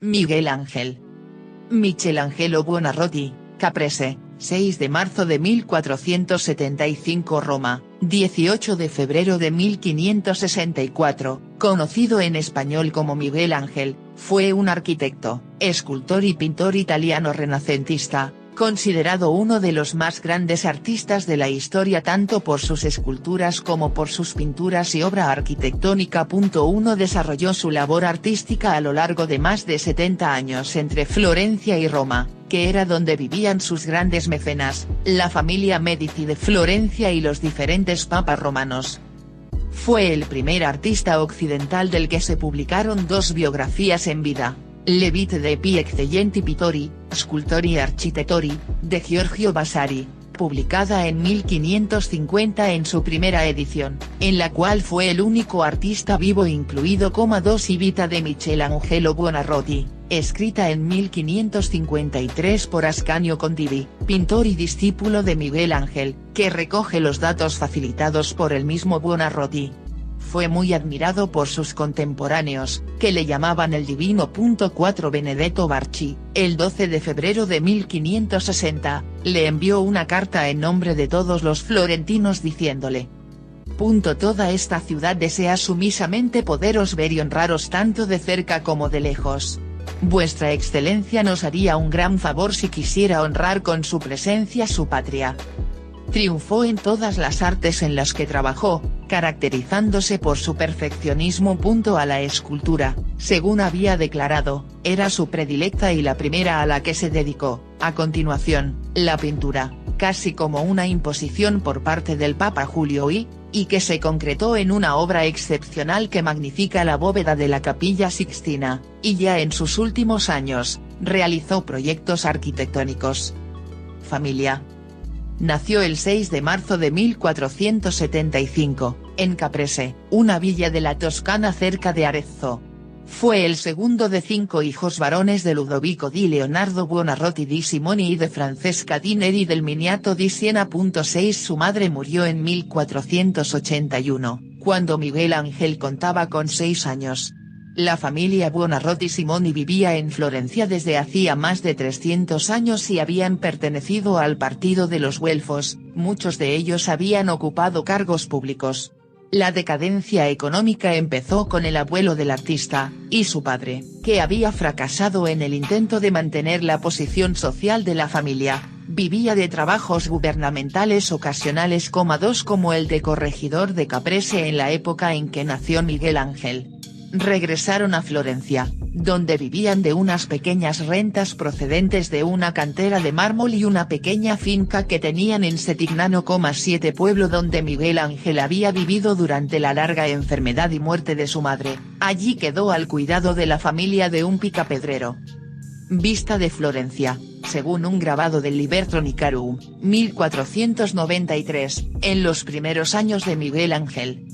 Miguel Ángel. Michelangelo Buonarroti, Caprese, 6 de marzo de 1475 Roma, 18 de febrero de 1564, conocido en español como Miguel Ángel, fue un arquitecto, escultor y pintor italiano renacentista, considerado uno de los más grandes artistas de la historia tanto por sus esculturas como por sus pinturas y obra arquitectónica. Uno desarrolló su labor artística a lo largo de más de 70 años entre Florencia y Roma, que era donde vivían sus grandes mecenas, la familia Medici de Florencia y los diferentes papas romanos. Fue el primer artista occidental del que se publicaron dos biografías en vida. Le vite dei Excellenti Pittori, Scultori e Architettori, de Giorgio Vasari, publicada en 1550 en su primera edición, en la cual fue el único artista vivo incluido. Dos y Vita de Michelangelo Buonarroti, escrita en 1553 por Ascanio Condivi, pintor y discípulo de Miguel Ángel, que recoge los datos facilitados por el mismo Buonarroti. Fue muy admirado por sus contemporáneos, que le llamaban el Divino. 4 Benedetto Barci, el 12 de febrero de 1560, le envió una carta en nombre de todos los florentinos diciéndole: Toda esta ciudad desea sumisamente poderos ver y honraros tanto de cerca como de lejos. Vuestra excelencia nos haría un gran favor si quisiera honrar con su presencia su patria. Triunfó en todas las artes en las que trabajó, caracterizándose por su perfeccionismo. A la escultura, según había declarado, era su predilecta y la primera a la que se dedicó. A continuación, la pintura, casi como una imposición por parte del Papa Julio I, y que se concretó en una obra excepcional que magnifica la bóveda de la Capilla Sixtina, y ya en sus últimos años, realizó proyectos arquitectónicos. Familia. Nació el 6 de marzo de 1475, en Caprese, una villa de la Toscana cerca de Arezzo. Fue el segundo de 5 hijos varones de Ludovico di Leonardo Buonarroti di Simoni y de Francesca di Neri del Miniato di Siena. 6 Su madre murió en 1481, cuando Miguel Ángel contaba con 6 años. La familia Buonarroti Simoni vivía en Florencia desde hacía más de 300 años y habían pertenecido al partido de los güelfos, muchos de ellos habían ocupado cargos públicos. La decadencia económica empezó con el abuelo del artista, y su padre, que había fracasado en el intento de mantener la posición social de la familia, vivía de trabajos gubernamentales ocasionales. 2 Como el de corregidor de Caprese en la época en que nació Miguel Ángel. Regresaron a Florencia, donde vivían de unas pequeñas rentas procedentes de una cantera de mármol y una pequeña finca que tenían en Setignano. 7 Pueblo donde Miguel Ángel había vivido durante la larga enfermedad y muerte de su madre, allí quedó al cuidado de la familia de un picapedrero. Vista de Florencia, según un grabado del Libertronicarum, 1493, en los primeros años de Miguel Ángel.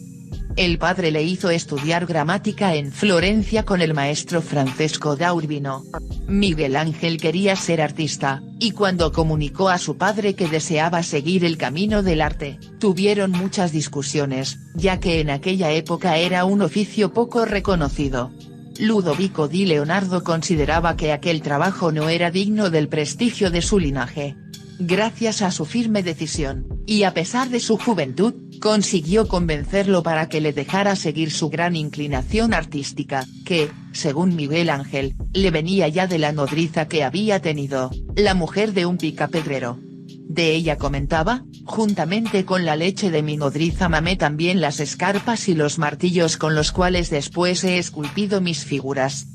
El padre le hizo estudiar gramática en Florencia con el maestro Francesco da Urbino. Miguel Ángel quería ser artista, y cuando comunicó a su padre que deseaba seguir el camino del arte, tuvieron muchas discusiones, ya que en aquella época era un oficio poco reconocido. Ludovico di Leonardo consideraba que aquel trabajo no era digno del prestigio de su linaje. Gracias a su firme decisión, y a pesar de su juventud, consiguió convencerlo para que le dejara seguir su gran inclinación artística, que, según Miguel Ángel, le venía ya de la nodriza que había tenido, la mujer de un picapedrero. De ella comentaba: juntamente con la leche de mi nodriza mamé también las escarpas y los martillos con los cuales después he esculpido mis figuras.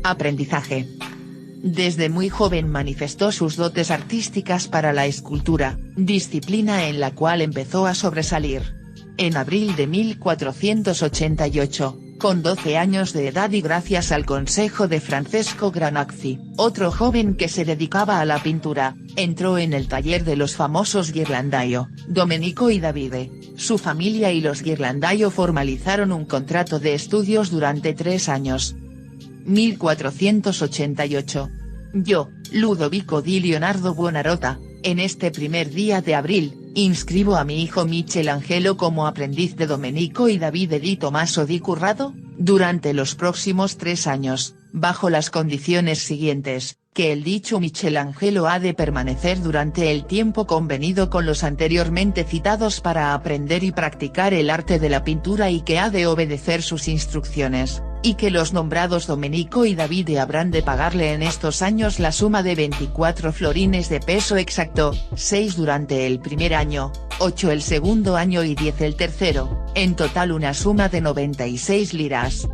Aprendizaje. Desde muy joven manifestó sus dotes artísticas para la escultura, disciplina en la cual empezó a sobresalir. En abril de 1488, con 12 años de edad y gracias al consejo de Francesco Granacci, otro joven que se dedicaba a la pintura, entró en el taller de los famosos Ghirlandaio, Domenico y Davide. Su familia y los Ghirlandaio formalizaron un contrato de estudios durante 3 años. 1488. Yo, Ludovico di Leonardo Buonarrota, en este primer día de abril, inscribo a mi hijo Michelangelo como aprendiz de Domenico y Davide di Tommaso di Currado. Durante los próximos 3 años, bajo las condiciones siguientes, que el dicho Michelangelo ha de permanecer durante el tiempo convenido con los anteriormente citados para aprender y practicar el arte de la pintura y que ha de obedecer sus instrucciones, y que los nombrados Domenico y Davide habrán de pagarle en estos años la suma de 24 florines de peso exacto, 6 durante el primer año, 8 el segundo año y 10 el tercero, en total una suma de 96 liras.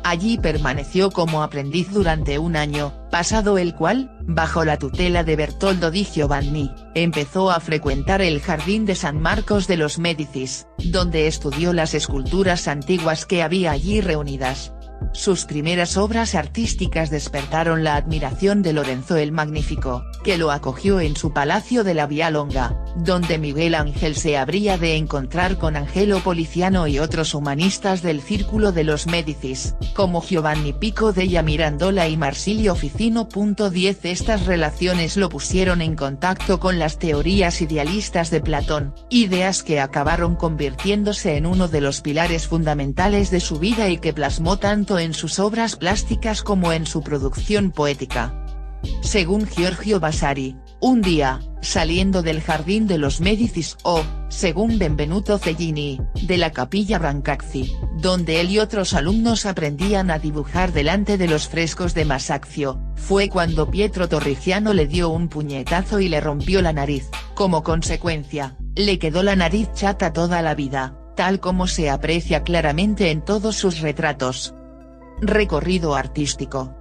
Allí permaneció como aprendiz durante un año, pasado el cual, bajo la tutela de Bertoldo di Giovanni, empezó a frecuentar el jardín de San Marcos de los Médicis, donde estudió las esculturas antiguas que había allí reunidas. Sus primeras obras artísticas despertaron la admiración de Lorenzo el Magnífico, que lo acogió en su palacio de la Vía Longa, donde Miguel Ángel se habría de encontrar con Angelo Poliziano y otros humanistas del círculo de los Médicis, como Giovanni Pico della Mirandola y Marsilio Ficino. 10 Estas relaciones lo pusieron en contacto con las teorías idealistas de Platón, ideas que acabaron convirtiéndose en uno de los pilares fundamentales de su vida y que plasmó tanto en sus obras plásticas como en su producción poética. Según Giorgio Vasari, un día, saliendo del jardín de los Médicis o, según Benvenuto Cellini, de la Capilla Brancacci, donde él y otros alumnos aprendían a dibujar delante de los frescos de Masaccio, fue cuando Pietro Torrigiano le dio un puñetazo y le rompió la nariz. Como consecuencia, le quedó la nariz chata toda la vida, tal como se aprecia claramente en todos sus retratos. Recorrido artístico.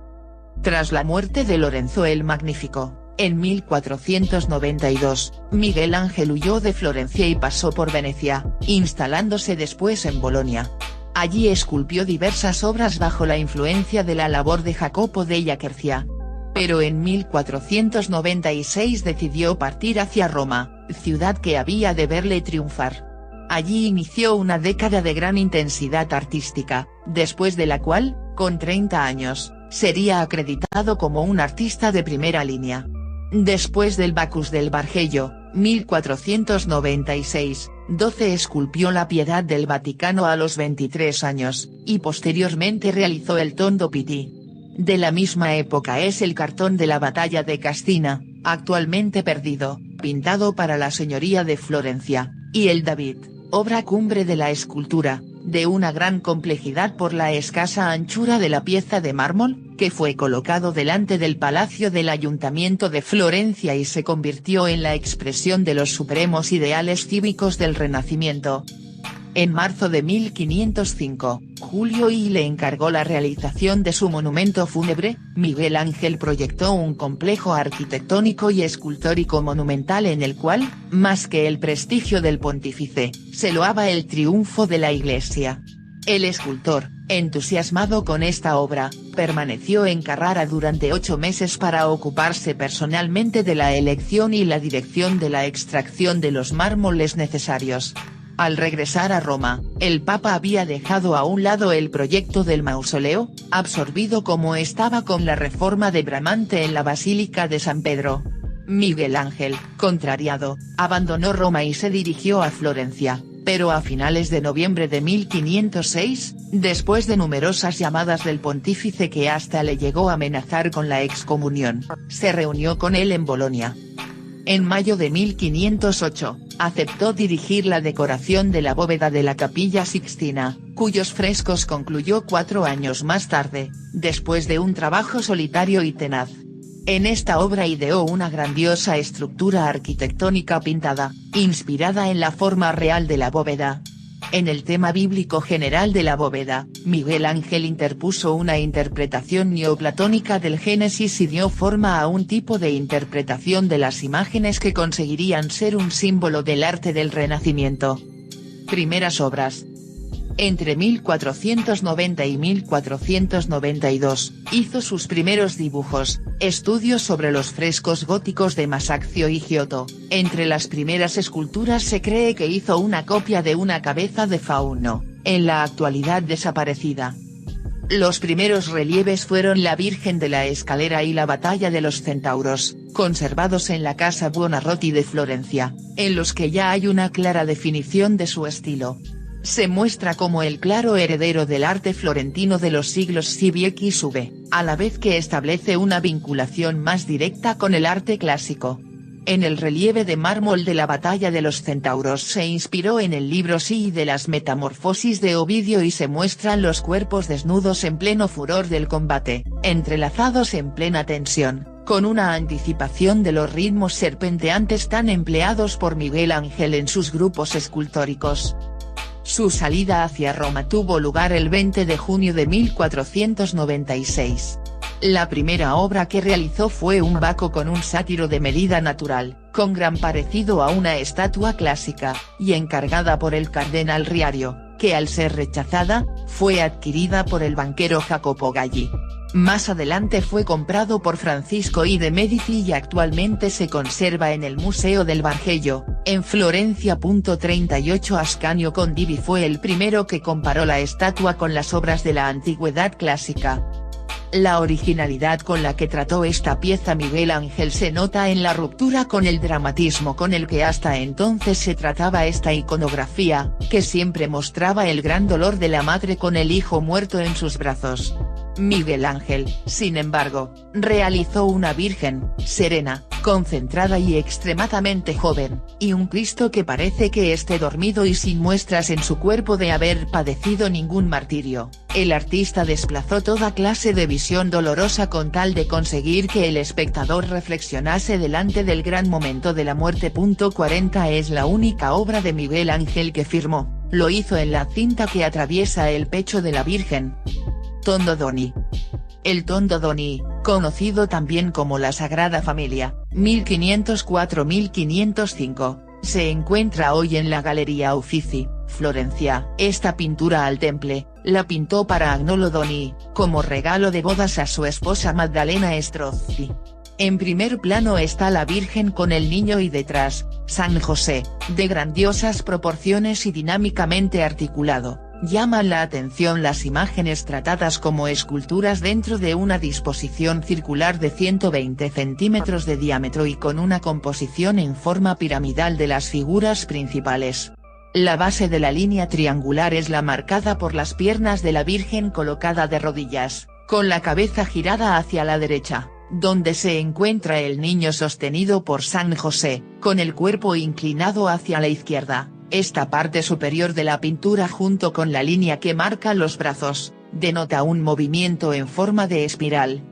Tras la muerte de Lorenzo el Magnífico, en 1492, Miguel Ángel huyó de Florencia y pasó por Venecia, instalándose después en Bolonia. Allí esculpió diversas obras bajo la influencia de la labor de Jacopo della Quercia. Pero en 1496 decidió partir hacia Roma, ciudad que había de verle triunfar. Allí inició una década de gran intensidad artística, después de la cual, con 30 años, sería acreditado como un artista de primera línea. Después del Bacchus del Bargello, 1496, 12 esculpió la Piedad del Vaticano a los 23 años, y posteriormente realizó el Tondo Pitti. De la misma época es el cartón de la Batalla de Cascina, actualmente perdido, pintado para la señoría de Florencia, y el David, obra cumbre de la escultura, de una gran complejidad por la escasa anchura de la pieza de mármol, que fue colocado delante del Palacio del Ayuntamiento de Florencia y se convirtió en la expresión de los supremos ideales cívicos del Renacimiento. En marzo de 1505, Julio I le encargó la realización de su monumento fúnebre. Miguel Ángel proyectó un complejo arquitectónico y escultórico monumental en el cual, más que el prestigio del pontífice, se loaba el triunfo de la Iglesia. El escultor, entusiasmado con esta obra, permaneció en Carrara durante 8 meses para ocuparse personalmente de la elección y la dirección de la extracción de los mármoles necesarios. Al regresar a Roma, el Papa había dejado a un lado el proyecto del mausoleo, absorbido como estaba con la reforma de Bramante en la Basílica de San Pedro. Miguel Ángel, contrariado, abandonó Roma y se dirigió a Florencia, pero a finales de noviembre de 1506, después de numerosas llamadas del pontífice que hasta le llegó a amenazar con la excomunión, se reunió con él en Bolonia. En mayo de 1508, aceptó dirigir la decoración de la bóveda de la Capilla Sixtina, cuyos frescos concluyó 4 años más tarde, después de un trabajo solitario y tenaz. En esta obra ideó una grandiosa estructura arquitectónica pintada, inspirada en la forma real de la bóveda. En el tema bíblico general de la bóveda, Miguel Ángel interpuso una interpretación neoplatónica del Génesis y dio forma a un tipo de interpretación de las imágenes que conseguirían ser un símbolo del arte del Renacimiento. Primeras obras. Entre 1490 y 1492, hizo sus primeros dibujos, estudios sobre los frescos góticos de Masaccio y Giotto. Entre las primeras esculturas se cree que hizo una copia de una cabeza de fauno, en la actualidad desaparecida. Los primeros relieves fueron la Virgen de la Escalera y la Batalla de los Centauros, conservados en la Casa Buonarroti de Florencia, en los que ya hay una clara definición de su estilo. Se muestra como el claro heredero del arte florentino de los siglos XVII, a la vez que establece una vinculación más directa con el arte clásico. En el relieve de mármol de la Batalla de los Centauros se inspiró en el libro Sí de las Metamorfosis de Ovidio y se muestran los cuerpos desnudos en pleno furor del combate, entrelazados en plena tensión, con una anticipación de los ritmos serpenteantes tan empleados por Miguel Ángel en sus grupos escultóricos. Su salida hacia Roma tuvo lugar el 20 de junio de 1496. La primera obra que realizó fue un Baco con un sátiro de medida natural, con gran parecido a una estatua clásica, y encargada por el cardenal Riario, que al ser rechazada, fue adquirida por el banquero Jacopo Galli. Más adelante fue comprado por Francisco I de Medici y actualmente se conserva en el Museo del Bargello, en Florencia. 38 Ascanio Condivi fue el primero que comparó la estatua con las obras de la antigüedad clásica. La originalidad con la que trató esta pieza Miguel Ángel se nota en la ruptura con el dramatismo con el que hasta entonces se trataba esta iconografía, que siempre mostraba el gran dolor de la madre con el hijo muerto en sus brazos. Miguel Ángel, sin embargo, realizó una Virgen, serena, concentrada y extremadamente joven, y un Cristo que parece que esté dormido y sin muestras en su cuerpo de haber padecido ningún martirio. El artista desplazó toda clase de visión dolorosa con tal de conseguir que el espectador reflexionase delante del gran momento de la muerte. 40 Es la única obra de Miguel Ángel que firmó, lo hizo en la cinta que atraviesa el pecho de la Virgen. Tondo Doni. El Tondo Doni, conocido también como la Sagrada Familia, 1504-1505, se encuentra hoy en la Galería Uffizi, Florencia. Esta pintura al temple, la pintó para Agnolo Doni, como regalo de bodas a su esposa Maddalena Strozzi. En primer plano está la Virgen con el niño y detrás, San José, de grandiosas proporciones y dinámicamente articulado. Llaman la atención las imágenes tratadas como esculturas dentro de una disposición circular de 120 centímetros de diámetro y con una composición en forma piramidal de las figuras principales. La base de la línea triangular es la marcada por las piernas de la Virgen colocada de rodillas, con la cabeza girada hacia la derecha, donde se encuentra el niño sostenido por San José, con el cuerpo inclinado hacia la izquierda. Esta parte superior de la pintura junto con la línea que marca los brazos, denota un movimiento en forma de espiral.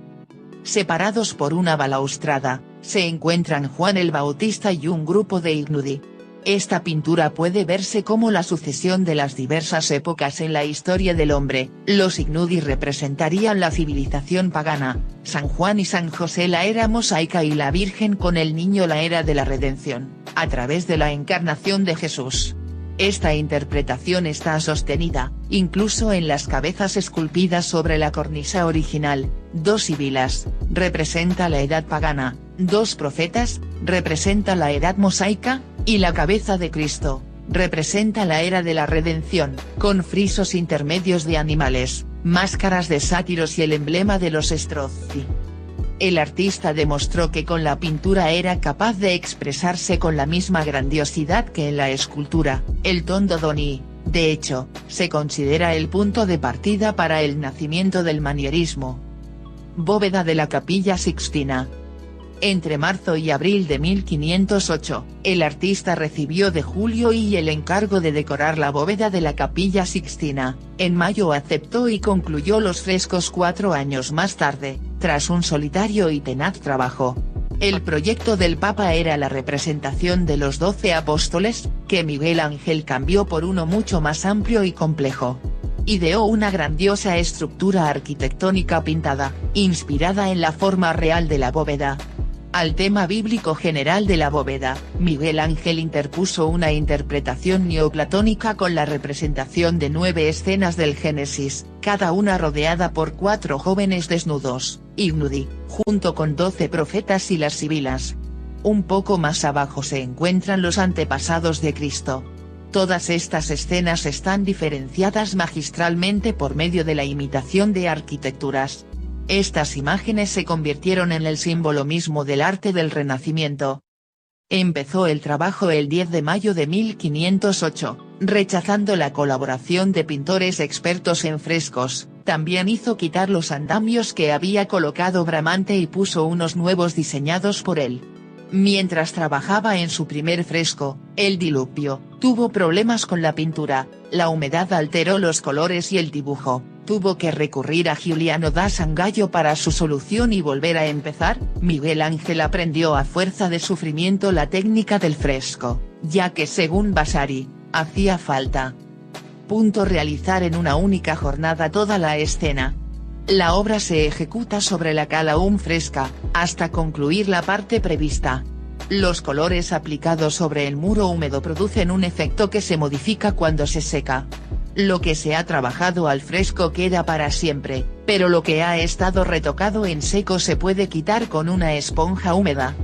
Separados por una balaustrada, se encuentran Juan el Bautista y un grupo de ignudi. Esta pintura puede verse como la sucesión de las diversas épocas en la historia del hombre. Los ignudi representarían la civilización pagana, San Juan y San José la era mosaica y la Virgen con el niño la era de la redención, a través de la encarnación de Jesús. Esta interpretación está sostenida, incluso en las cabezas esculpidas sobre la cornisa original. Dos sibilas, representa la edad pagana, dos profetas, representa la edad mosaica, y la cabeza de Cristo, representa la era de la redención, con frisos intermedios de animales, máscaras de sátiros y el emblema de los Strozzi. El artista demostró que con la pintura era capaz de expresarse con la misma grandiosidad que en la escultura. El Tondo Doni, de hecho, se considera el punto de partida para el nacimiento del manierismo. Bóveda de la Capilla Sixtina. Entre marzo y abril de 1508, el artista recibió de Julio I el encargo de decorar la bóveda de la Capilla Sixtina. En mayo aceptó y concluyó los frescos 4 años más tarde, tras un solitario y tenaz trabajo. El proyecto del Papa era la representación de los 12 apóstoles, que Miguel Ángel cambió por uno mucho más amplio y complejo. Ideó una grandiosa estructura arquitectónica pintada, inspirada en la forma real de la bóveda. Al tema bíblico general de la bóveda, Miguel Ángel interpuso una interpretación neoplatónica con la representación de 9 escenas del Génesis, cada una rodeada por 4 jóvenes desnudos, ignudi, junto con 12 profetas y las sibilas. Un poco más abajo se encuentran los antepasados de Cristo. Todas estas escenas están diferenciadas magistralmente por medio de la imitación de arquitecturas. Estas imágenes se convirtieron en el símbolo mismo del arte del Renacimiento. Empezó el trabajo el 10 de mayo de 1508, rechazando la colaboración de pintores expertos en frescos. También hizo quitar los andamios que había colocado Bramante y puso unos nuevos diseñados por él. Mientras trabajaba en su primer fresco, El Diluvio, tuvo problemas con la pintura, la humedad alteró los colores y el dibujo. Tuvo que recurrir a Giuliano da Sangallo para su solución y volver a empezar. Miguel Ángel aprendió a fuerza de sufrimiento la técnica del fresco, ya que según Vasari, hacía falta realizar en una única jornada toda la escena. La obra se ejecuta sobre la cala fresca, hasta concluir la parte prevista. Los colores aplicados sobre el muro húmedo producen un efecto que se modifica cuando se seca. Lo que se ha trabajado al fresco queda para siempre, pero lo que ha estado retocado en seco se puede quitar con una esponja húmeda.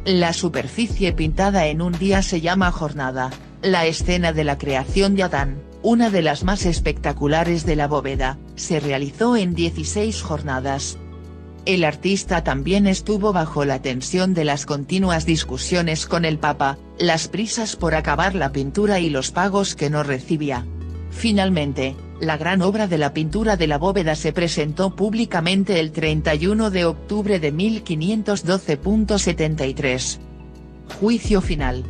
La superficie pintada en un día se llama jornada. La escena de la creación de Adán, una de las más espectaculares de la bóveda, se realizó en 16 jornadas. El artista también estuvo bajo la tensión de las continuas discusiones con el Papa, las prisas por acabar la pintura y los pagos que no recibía. Finalmente, la gran obra de la pintura de la bóveda se presentó públicamente el 31 de octubre de 1512. Juicio final.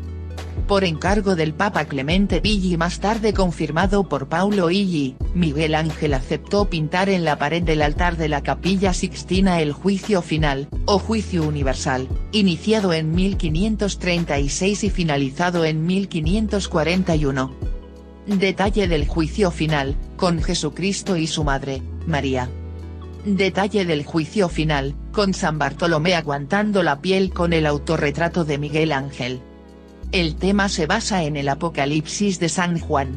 Por encargo del Papa Clemente Villi y más tarde confirmado por Paulo Illi, Miguel Ángel aceptó pintar en la pared del altar de la Capilla Sixtina el Juicio Final, o Juicio Universal, iniciado en 1536 y finalizado en 1541. Detalle del Juicio Final, con Jesucristo y su Madre, María. Detalle del Juicio Final, con San Bartolomé aguantando la piel con el autorretrato de Miguel Ángel. El tema se basa en el Apocalipsis de San Juan.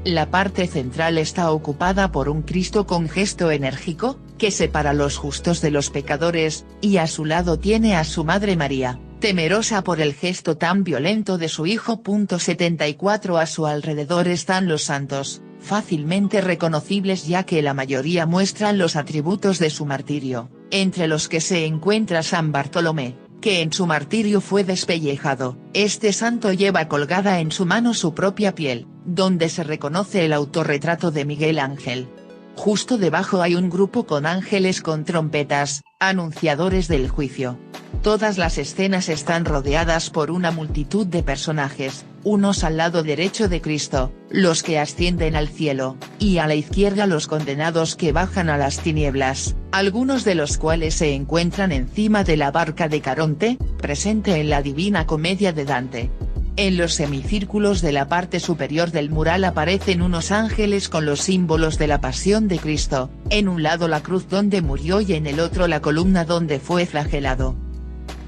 La parte central está ocupada por un Cristo con gesto enérgico, que separa a los justos de los pecadores, y a su lado tiene a su Madre María, temerosa por el gesto tan violento de su Hijo. 74 A su alrededor están los santos, fácilmente reconocibles ya que la mayoría muestran los atributos de su martirio, entre los que se encuentra San Bartolomé, que en su martirio fue despellejado. Este santo lleva colgada en su mano su propia piel, donde se reconoce el autorretrato de Miguel Ángel. Justo debajo hay un grupo con ángeles con trompetas, anunciadores del juicio. Todas las escenas están rodeadas por una multitud de personajes, unos al lado derecho de Cristo, los que ascienden al cielo, y a la izquierda los condenados que bajan a las tinieblas, algunos de los cuales se encuentran encima de la barca de Caronte, presente en la Divina Comedia de Dante. En los semicírculos de la parte superior del mural aparecen unos ángeles con los símbolos de la pasión de Cristo, en un lado la cruz donde murió y en el otro la columna donde fue flagelado.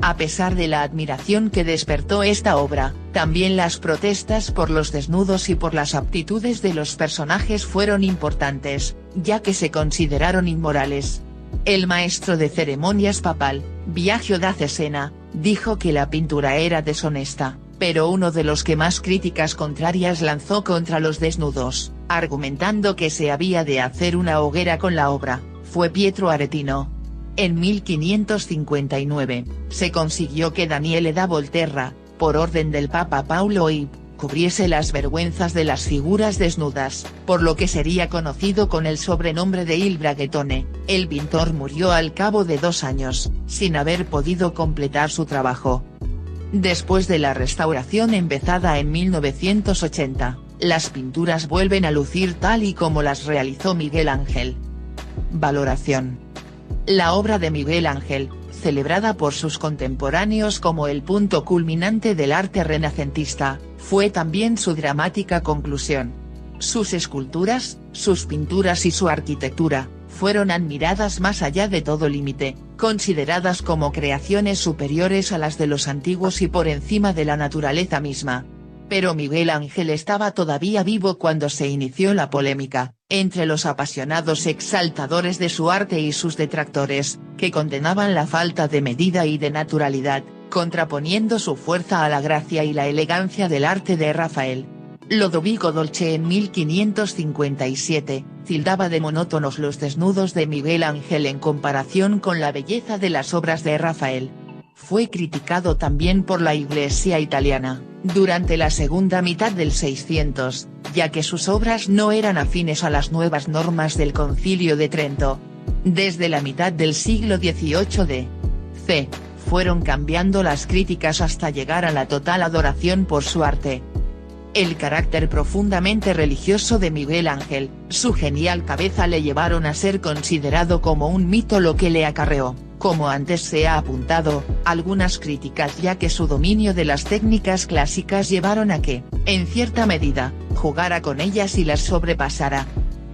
A pesar de la admiración que despertó esta obra, también las protestas por los desnudos y por las aptitudes de los personajes fueron importantes, ya que se consideraron inmorales. El maestro de ceremonias papal, Biagio da Cesena, dijo que la pintura era deshonesta, pero uno de los que más críticas contrarias lanzó contra los desnudos, argumentando que se había de hacer una hoguera con la obra, fue Pietro Aretino. En 1559, se consiguió que Daniele da Volterra, por orden del Papa Paulo I, cubriese las vergüenzas de las figuras desnudas, por lo que sería conocido con el sobrenombre de Il Braghetone. El pintor murió al cabo de 2 años, sin haber podido completar su trabajo. Después de la restauración empezada en 1980, las pinturas vuelven a lucir tal y como las realizó Miguel Ángel. Valoración. La obra de Miguel Ángel, celebrada por sus contemporáneos como el punto culminante del arte renacentista, fue también su dramática conclusión. Sus esculturas, sus pinturas y su arquitectura, fueron admiradas más allá de todo límite, consideradas como creaciones superiores a las de los antiguos y por encima de la naturaleza misma. Pero Miguel Ángel estaba todavía vivo cuando se inició la polémica, entre los apasionados exaltadores de su arte y sus detractores, que condenaban la falta de medida y de naturalidad, contraponiendo su fuerza a la gracia y la elegancia del arte de Rafael. Lodovico Dolce en 1557, tildaba de monótonos los desnudos de Miguel Ángel en comparación con la belleza de las obras de Rafael. Fue criticado también por la Iglesia italiana. Durante la segunda mitad del 600, ya que sus obras no eran afines a las nuevas normas del Concilio de Trento. Desde la mitad del siglo XVIII d.C., fueron cambiando las críticas hasta llegar a la total adoración por su arte. El carácter profundamente religioso de Miguel Ángel, su genial cabeza le llevaron a ser considerado como un mito, lo que le acarreó, como antes se ha apuntado, algunas críticas, ya que su dominio de las técnicas clásicas llevaron a que, en cierta medida, jugara con ellas y las sobrepasara.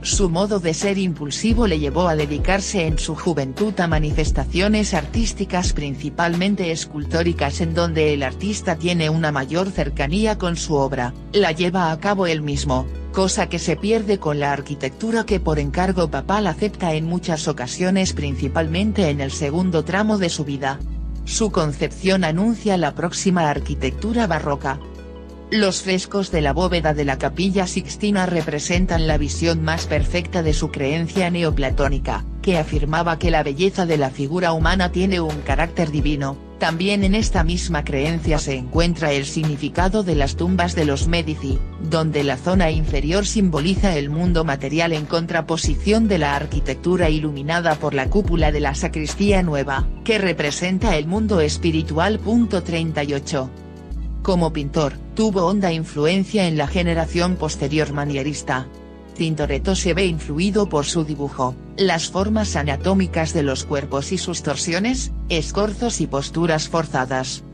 Su modo de ser impulsivo le llevó a dedicarse en su juventud a manifestaciones artísticas principalmente escultóricas, en donde el artista tiene una mayor cercanía con su obra, la lleva a cabo él mismo, cosa que se pierde con la arquitectura que por encargo papal acepta en muchas ocasiones, principalmente en el segundo tramo de su vida. Su concepción anuncia la próxima arquitectura barroca. Los frescos de la bóveda de la Capilla Sixtina representan la visión más perfecta de su creencia neoplatónica, que afirmaba que la belleza de la figura humana tiene un carácter divino. También en esta misma creencia se encuentra el significado de las tumbas de los Medici, donde la zona inferior simboliza el mundo material en contraposición de la arquitectura iluminada por la cúpula de la sacristía nueva, que representa el mundo espiritual. 38. Como pintor, tuvo honda influencia en la generación posterior manierista. Tintoretto se ve influido por su dibujo, las formas anatómicas de los cuerpos y sus torsiones, escorzos y posturas forzadas,